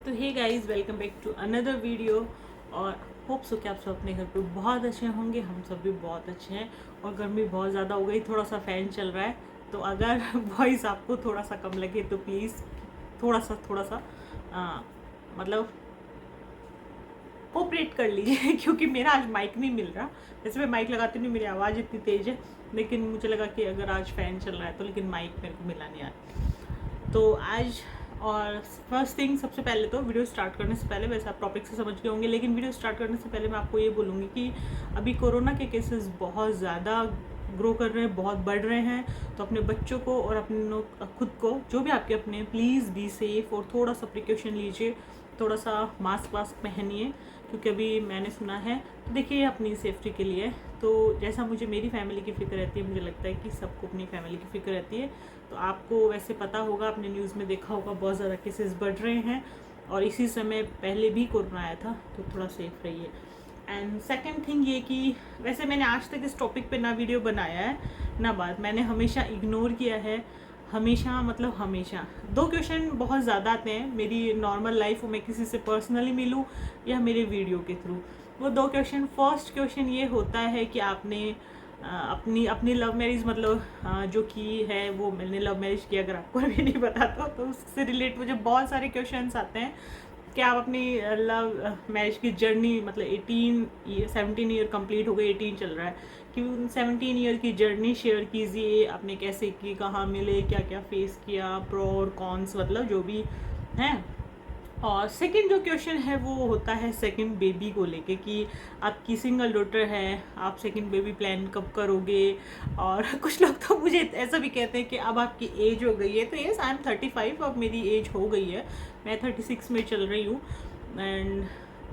तो hey guys, welcome back to another video. और hope so कि आप सब अपने घर पे बहुत अच्छे होंगे। हम सब भी बहुत अच्छे हैं। और गर्मी बहुत ज़्यादा हो गई, थोड़ा सा फ़ैन चल रहा है, तो अगर वॉइस आपको थोड़ा सा कम लगे तो प्लीज़ थोड़ा सा मतलब कोऑपरेट कर लीजिए क्योंकि मेरा आज माइक नहीं मिल रहा। वैसे मैं माइक लगाती नहीं, मेरी आवाज़ इतनी तेज़ है, लेकिन मुझे लगा कि अगर आज फ़ैन चल रहा है तो, लेकिन माइक मेरे को मिला नहीं आज। तो आज और फर्स्ट थिंग, सबसे पहले तो वीडियो स्टार्ट करने से पहले, वैसे आप टॉपिक से समझ गए होंगे, लेकिन वीडियो स्टार्ट करने से पहले मैं आपको ये बोलूँगी कि अभी कोरोना के केसेस बहुत ज़्यादा ग्रो कर रहे हैं, बहुत बढ़ रहे हैं। तो अपने बच्चों को और अपने खुद को, जो भी आपके अपने, प्लीज़ बी सेफ और थोड़ा सा प्रिकॉशन लीजिए, थोड़ा सा मास्क वास्क पहनिए, क्योंकि अभी मैंने सुना है, तो देखिए अपनी सेफ्टी के लिए। तो जैसा मुझे मेरी फैमिली की फ़िक्र रहती है, मुझे लगता है कि सबको अपनी फैमिली की फ़िक्र रहती है। तो आपको वैसे पता होगा, आपने न्यूज़ में देखा होगा, बहुत ज़्यादा केसेस बढ़ रहे हैं और इसी समय पहले भी कोरोना आया था, तो थोड़ा सेफ रहिए। एंड सेकंड थिंग ये कि वैसे मैंने आज तक इस टॉपिक पे ना वीडियो बनाया है ना बात, मैंने हमेशा इग्नोर किया है। हमेशा मतलब हमेशा दो क्वेश्चन बहुत ज़्यादा आते हैं मेरी नॉर्मल लाइफ में, किसी से पर्सनली मिलूँ या मेरे वीडियो के थ्रू। वो दो क्वेश्चन, फर्स्ट क्वेश्चन ये होता है कि आपने अपनी अपनी लव मैरिज मतलब जो की है, वो मैंने लव मैरिज की, अगर आपको भी नहीं पता तो उससे रिलेट मुझे बहुत सारे क्वेश्चंस आते हैं कि आप अपनी लव मैरिज की जर्नी, मतलब 17 ईयर कंप्लीट हो गए, 18 चल रहा है, कि 17 ईयर की जर्नी शेयर कीजिए, आपने कैसे की, कहाँ मिले, क्या क्या फेस किया, प्रो और कॉन्स, मतलब जो भी हैं। और सेकंड जो क्वेश्चन है वो होता है सेकंड बेबी को लेके, कि आपकी सिंगल डॉटर है, आप सेकंड बेबी प्लान कब करोगे। और कुछ लोग तो मुझे ऐसा भी कहते हैं कि अब आपकी एज हो गई है, तो यस, आई एम 35, अब मेरी एज हो गई है, मैं 36 में चल रही हूँ। एंड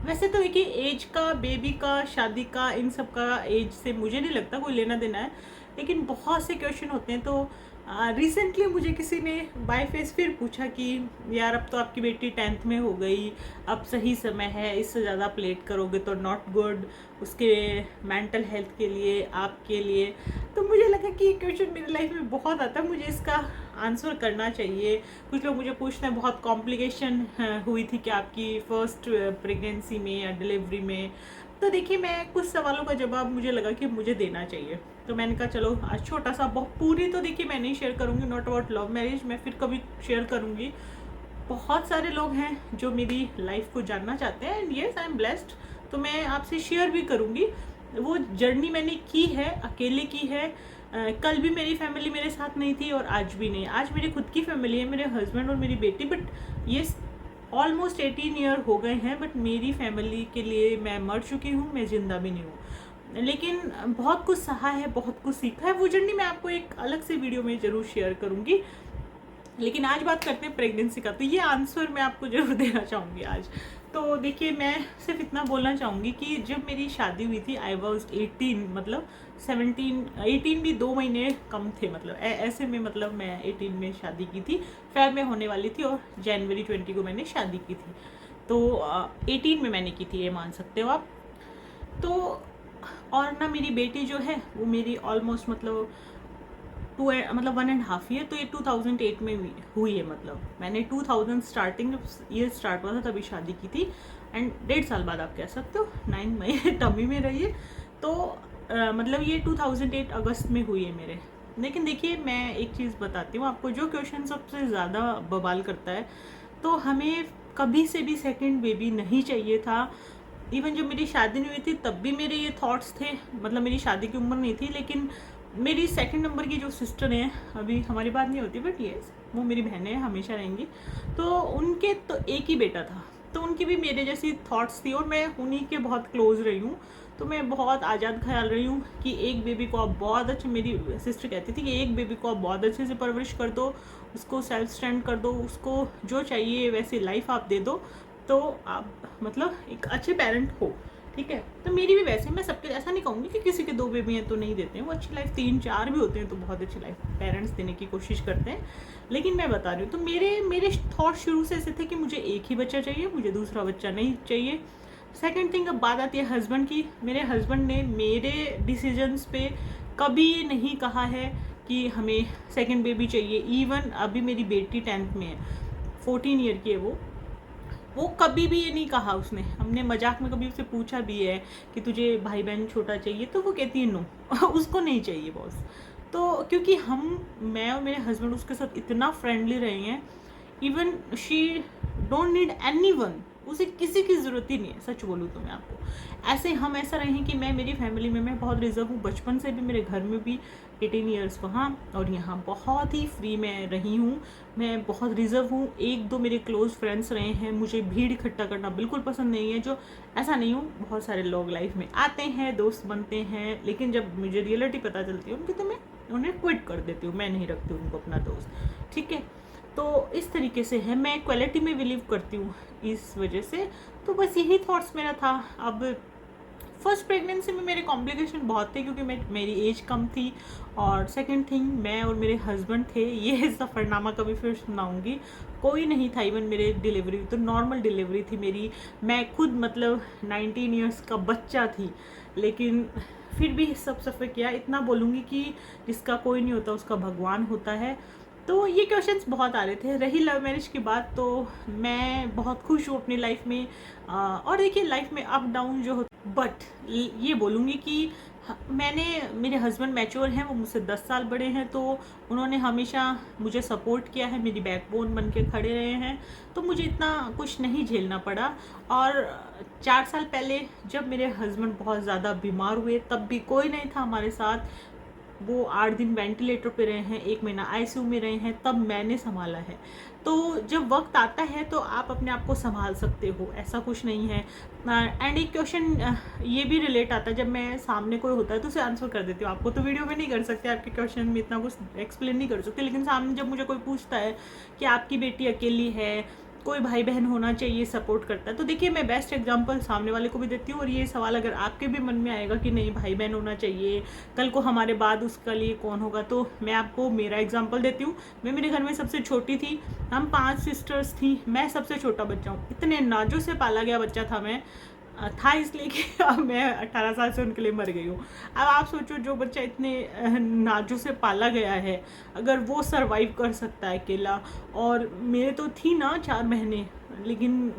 वैसे तो देखिए, एज का, बेबी का, शादी का, इन सब का एज से मुझे नहीं लगता कोई लेना देना है, लेकिन बहुत से क्वेश्चन होते हैं। तो रिसेंटली मुझे किसी ने बाय फेस फिर पूछा कि यार, अब तो आपकी बेटी 10th में हो गई, अब सही समय है, इससे ज़्यादा आप लेट करोगे तो नॉट गुड, उसके मेंटल हेल्थ के लिए, आपके लिए। तो मुझे लगा कि ये क्वेश्चन मेरी लाइफ में बहुत आता है, मुझे इसका आंसर करना चाहिए। कुछ लोग मुझे पूछते हैं बहुत कॉम्प्लिकेशन हुई थी कि आपकी फर्स्ट प्रेगनेंसी में या डिलीवरी में। तो देखिए, मैं कुछ सवालों का जवाब मुझे लगा कि मुझे देना चाहिए, तो मैंने कहा चलो आज छोटा सा, बहुत पूरी तो देखिए मैं नहीं शेयर करूँगी, नॉट अबाउट लव मैरिज, मैं फिर कभी शेयर करूँगी। बहुत सारे लोग हैं जो मेरी लाइफ को जानना चाहते हैं, and yes, I am blessed, तो मैं आपसे शेयर भी करूँगी। वो जर्नी मैंने की है, अकेले की है। कल भी मेरी फैमिली मेरे साथ नहीं थी और आज भी नहीं। आज मेरी खुद की फैमिली है, मेरे हस्बैंड और मेरी बेटी, बट ये ऑलमोस्ट 18 ईयर हो गए हैं, बट मेरी फैमिली के लिए मैं मर चुकी हूँ, मैं ज़िंदा भी नहीं हूँ। लेकिन बहुत कुछ सहा है, बहुत कुछ सीखा है, वो जर्नी मैं आपको एक अलग से वीडियो में ज़रूर शेयर करूँगी। लेकिन आज बात करते हैं प्रेगनेंसी का, तो ये आंसर मैं आपको ज़रूर देना चाहूँगी आज। तो देखिए, मैं सिर्फ इतना बोलना चाहूँगी कि जब मेरी शादी हुई थी, आई वॉज 18, मतलब 18 भी 2 महीने कम थे, मतलब ऐसे में, मतलब मैं 18 में शादी की थी, फेब में होने वाली थी और जनवरी 20 को मैंने शादी की थी। तो 18 में मैंने की थी, ये मान सकते हो आप। तो और ना, मेरी बेटी जो है वो मेरी ऑलमोस्ट मतलब 1.5 ईयर, तो ये 2008 में हुई है। मतलब मैंने 2000 स्टार्टिंग ईयर स्टार्ट हुआ था, तभी शादी की थी। एंड 1.5 साल बाद आप कह सकते हो, 9 महीने टमी में रही है। तो मतलब ये 2008 अगस्त में हुई है मेरे। लेकिन देखिए, मैं एक चीज़ बताती हूँ आपको, जो क्वेश्चन सबसे ज़्यादा बवाल करता है, तो हमें कभी से भी सेकंड बेबी नहीं चाहिए था। इवन जब मेरी शादी नहीं हुई थी तब भी मेरे ये थॉट्स थे, मतलब मेरी शादी की उम्र नहीं थी, लेकिन मेरी सेकंड नंबर की जो सिस्टर हैं, अभी हमारी बात नहीं होती, बट ये वो मेरी बहनें हैं, हमेशा रहेंगी। तो उनके तो एक ही बेटा था, तो उनकी भी मेरे जैसी थॉट्स थी, और मैं उन्हीं के बहुत क्लोज रही हूँ। तो मैं बहुत आज़ाद ख्याल रही हूँ कि एक बेबी को आप बहुत अच्छे, मेरी सिस्टर कहती थी कि एक बेबी को आप बहुत अच्छे से परवरिश कर दो, उसको सेल्फ स्टैंड कर दो, उसको जो चाहिए वैसी लाइफ आप दे दो, तो आप मतलब एक अच्छे पेरेंट हो, ठीक है। तो मेरी भी वैसे, मैं सबके ऐसा नहीं कहूँगी कि किसी के 2 बेबी हैं तो नहीं देते हैं, वो अच्छी लाइफ, 3-4 भी होते हैं तो बहुत अच्छी लाइफ पेरेंट्स देने की कोशिश करते हैं। लेकिन मैं बता रही हूँ, तो मेरे थॉट शुरू से ऐसे थे कि मुझे एक ही बच्चा चाहिए, मुझे दूसरा बच्चा नहीं चाहिए। सेकंड थिंग, अब बात आती है हस्बैंड की। मेरे हस्बैंड ने मेरे डिसीजंस पे कभी नहीं कहा है कि हमें सेकंड बेबी चाहिए। इवन अभी मेरी बेटी 10th में है, 14 ईयर की है वो, वो कभी भी ये नहीं कहा उसने, हमने मजाक में कभी उससे पूछा भी है कि तुझे भाई बहन छोटा चाहिए, तो वो कहती है नो उसको नहीं चाहिए बॉस। तो क्योंकि मैं और मेरे हस्बैंड उसके साथ इतना फ्रेंडली रहे हैं, even she don't need any one, उसे किसी की ज़रूरत ही नहीं है। सच बोलूँ तो मैं आपको, ऐसे हम ऐसा रहे कि मैं मेरी फैमिली में मैं बहुत रिजर्व हूँ, बचपन से भी मेरे घर में भी 18 ईयर्स वहाँ और यहाँ बहुत ही फ्री में रही हूँ। मैं बहुत रिजर्व हूँ। एक दो मेरे क्लोज फ्रेंड्स रहे हैं, मुझे भीड़ इकट्ठा करना बिल्कुल पसंद नहीं है। जो ऐसा नहीं हूँ, बहुत सारे लोग लाइफ में आते हैं, दोस्त बनते हैं, लेकिन जब मुझे रियलिटी पता चलती है उनकी तो मैं उन्हें क्विट कर देती हूँ, मैं नहीं रखती उनको अपना दोस्त। ठीक है, तो इस तरीके से है, मैं क्वालिटी में बिलीव करती हूँ इस वजह से। तो बस यही थॉट्स मेरा था। अब फर्स्ट प्रेगनेंसी में मेरे कॉम्प्लिकेशन बहुत थे क्योंकि मेरी एज कम थी, और सेकंड थिंग मैं और मेरे हस्बैंड थे। ये सफ़रनामा कभी फिर सुनाऊंगी। कोई नहीं था, इवन मेरे डिलीवरी तो नॉर्मल डिलीवरी थी मेरी। मैं खुद मतलब 19 ईयर्स का बच्चा थी, लेकिन फिर भी सब सफ़र किया। इतना बोलूँगी कि जिसका कोई नहीं होता उसका भगवान होता है। तो ये क्वेश्चंस बहुत आ रहे थे। रही लव मैरिज की बात, तो मैं बहुत खुश हूँ अपनी लाइफ में। और देखिए लाइफ में अप डाउन जो हो, बट ये बोलूँगी कि मैंने, मेरे हस्बैंड मैच्योर हैं, वो मुझसे 10 साल बड़े हैं, तो उन्होंने हमेशा मुझे सपोर्ट किया है, मेरी बैकबोन बन के खड़े रहे हैं, तो मुझे इतना कुछ नहीं झेलना पड़ा। और 4 साल पहले जब मेरे हस्बैंड बहुत ज़्यादा बीमार हुए, तब भी कोई नहीं था हमारे साथ। वो 8 दिन वेंटिलेटर पे रहे हैं, 1 महीना आईसीयू में रहे हैं, तब मैंने संभाला है। तो जब वक्त आता है तो आप अपने आप को संभाल सकते हो, ऐसा कुछ नहीं है। एंड एक क्वेश्चन ये भी रिलेट आता है, जब मैं सामने कोई होता है तो उसे आंसर कर देती हूँ। आपको तो वीडियो में नहीं कर सकते, आपके क्वेश्चन में इतना कुछ एक्सप्लेन नहीं कर सकते, लेकिन सामने जब मुझे कोई पूछता है कि आपकी बेटी अकेली है, कोई भाई बहन होना चाहिए, सपोर्ट करता है, तो देखिए मैं बेस्ट एग्जांपल सामने वाले को भी देती हूँ। और ये सवाल अगर आपके भी मन में आएगा कि नहीं भाई बहन होना चाहिए, कल को हमारे बाद उसका लिए कौन होगा, तो मैं आपको मेरा एग्जांपल देती हूँ। मैं मेरे घर में सबसे छोटी थी, हम 5 सिस्टर्स थी, मैं सबसे छोटा बच्चा हूँ। इतने नाजों से पाला गया बच्चा था मैं, था इसलिए कि अब मैं 18 साल से उनके लिए मर गई हूँ। अब आप सोचो, जो बच्चा इतने नाजों से पाला गया है, अगर वो सरवाइव कर सकता है अकेला, और मेरे तो थी ना 4 महीने, लेकिन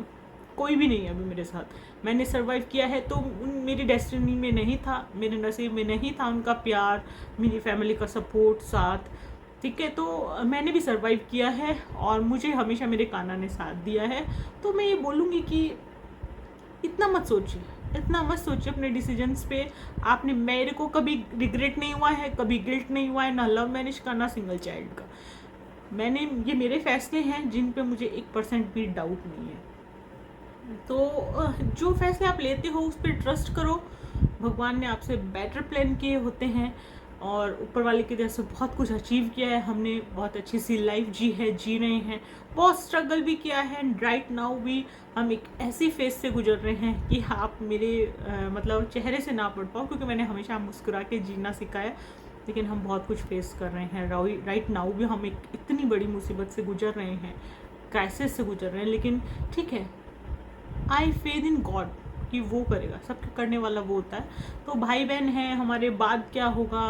कोई भी नहीं है अभी मेरे साथ। मैंने सरवाइव किया है, तो मेरी डेस्टिनी में नहीं था, मेरे नसीब में नहीं था उनका प्यार, मेरी फैमिली का सपोर्ट, साथ। ठीक है, तो मैंने भी सरवाइव किया है और मुझे हमेशा मेरे कान्हा ने साथ दिया है। तो मैं ये बोलूँगी कि इतना मत सोचिए, इतना मत सोचिए अपने डिसीजंस पे। आपने, मेरे को कभी रिग्रेट नहीं हुआ है, कभी गिल्ट नहीं हुआ है, ना लव मैरिज का ना सिंगल चाइल्ड का। मैंने, ये मेरे फैसले हैं जिन पे मुझे 1% भी डाउट नहीं है। तो जो फैसले आप लेते हो उस पर ट्रस्ट करो। भगवान ने आपसे बेटर प्लान किए होते हैं, और ऊपर वाले की तरफ से बहुत कुछ अचीव किया है हमने, बहुत अच्छी सी लाइफ जी रहे हैं, बहुत स्ट्रगल भी किया है। एंड राइट नाउ भी हम एक ऐसी फेज से गुजर रहे हैं कि आप मेरे मतलब चेहरे से ना पढ़ पाओ, क्योंकि मैंने हमेशा मुस्कुरा के जीना सिखाया, लेकिन हम बहुत कुछ फेस कर रहे हैं। राइट नाउ भी हम एक इतनी बड़ी मुसीबत से गुजर रहे हैं, क्राइसिस से गुजर रहे हैं, लेकिन ठीक है, आई फेथ इन गॉड कि वो करेगा, सब करने वाला वो होता है। तो भाई बहन हैं, हमारे बाद क्या होगा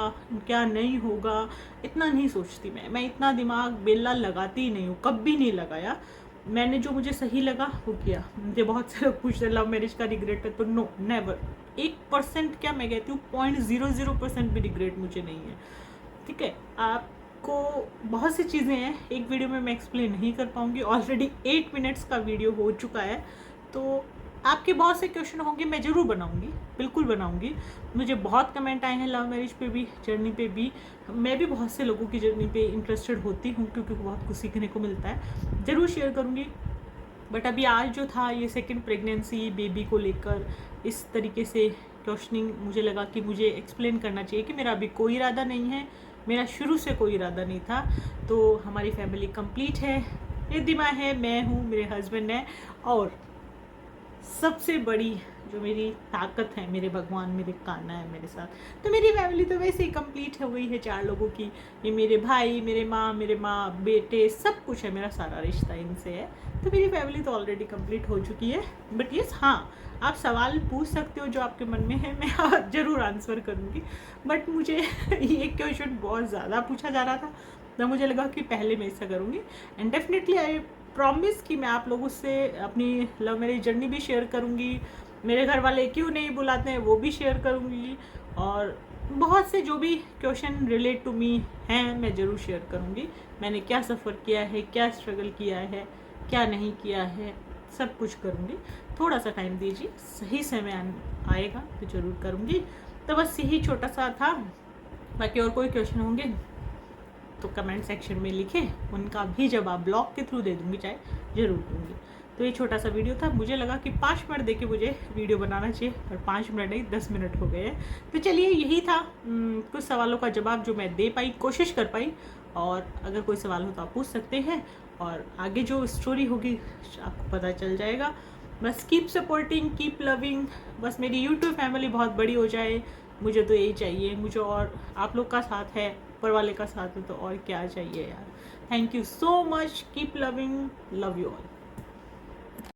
क्या नहीं होगा, इतना नहीं सोचती मैं इतना दिमाग बेला लगाती ही नहीं हूँ, कभी नहीं लगाया। मैंने जो मुझे सही लगा वो किया। मुझे बहुत से लोग पूछते लव मैरिज का रिग्रेट है, तो नो, नेवर। 1% क्या, मैं कहती हूँ 0.00% भी रिग्रेट मुझे नहीं है। ठीक है, आपको बहुत सी चीज़ें हैं, एक वीडियो में मैं एक्सप्लेन नहीं कर पाऊँगी। ऑलरेडी 8 मिनट्स का वीडियो हो चुका है, तो आपके बहुत से क्वेश्चन होंगे, मैं ज़रूर बनाऊंगी, बिल्कुल बनाऊंगी। मुझे बहुत कमेंट आए हैं लव मैरिज पे भी, जर्नी पे भी। मैं भी बहुत से लोगों की जर्नी पे इंटरेस्टेड होती हूँ, क्योंकि बहुत कुछ सीखने को मिलता है, ज़रूर शेयर करूँगी। बट अभी आज जो था ये सेकंड प्रेगनेंसी, बेबी को लेकर इस तरीके से क्वेश्चनिंग, मुझे लगा कि मुझे एक्सप्लेन करना चाहिए कि मेरा अभी कोई इरादा नहीं है, मेरा शुरू से कोई इरादा नहीं था। तो हमारी फैमिली कंप्लीट है, रिद्धिमा है, मैं हूँ, मेरे हस्बैंड है, और सबसे बड़ी जो मेरी ताकत है, मेरे भगवान, मेरे कान्हा है मेरे साथ। तो मेरी फैमिली तो वैसे ही कंप्लीट हो गई है 4 लोगों की। ये मेरे भाई, मेरे माँ, बेटे, सब कुछ है, मेरा सारा रिश्ता इनसे है। तो मेरी फैमिली तो ऑलरेडी कंप्लीट हो चुकी है। बट यस, हाँ, आप सवाल पूछ सकते हो जो आपके मन में है, मैं ज़रूर आंसर करूँगी। बट मुझे ये क्वेश्चन बहुत ज़्यादा पूछा जा रहा था, तो मुझे लगा कि पहले मैं ऐसा करूँगी। एंड डेफिनेटली आई प्रॉमिस कि मैं आप लोगों से अपनी लव मैरिज जर्नी भी शेयर करूँगी, मेरे घर वाले क्यों नहीं बुलाते हैं वो भी शेयर करूँगी, और बहुत से जो भी क्वेश्चन रिलेट टू मी हैं मैं ज़रूर शेयर करूँगी। मैंने क्या सफ़र किया है, क्या स्ट्रगल किया है, क्या नहीं किया है, सब कुछ करूँगी। थोड़ा सा टाइम दीजिए, सही समय आएगा तो ज़रूर करूँगी। तो बस यही छोटा सा था। बाकी और कोई क्वेश्चन होंगे तो कमेंट सेक्शन में लिखें, उनका भी जवाब ब्लॉग के थ्रू दे दूँगी, चाहे ज़रूर दूँगी। तो ये छोटा सा वीडियो था, मुझे लगा कि 5 मिनट देके मुझे वीडियो बनाना चाहिए, पर 5 मिनट नहीं 10 मिनट हो गए हैं। तो चलिए यही था कुछ सवालों का जवाब जो मैं दे पाई, कोशिश कर पाई। और अगर कोई सवाल हो तो आप पूछ सकते हैं, और आगे जो स्टोरी होगी आपको पता चल जाएगा। बस कीप सपोर्टिंग, कीप लविंग। बस मेरी यूट्यूब फैमिली बहुत बड़ी हो जाए, मुझे तो यही चाहिए। मुझे और आप लोग का साथ है, ऊपर वाले का साथ है, तो और क्या चाहिए यार। Thank you so much, keep loving, love you all.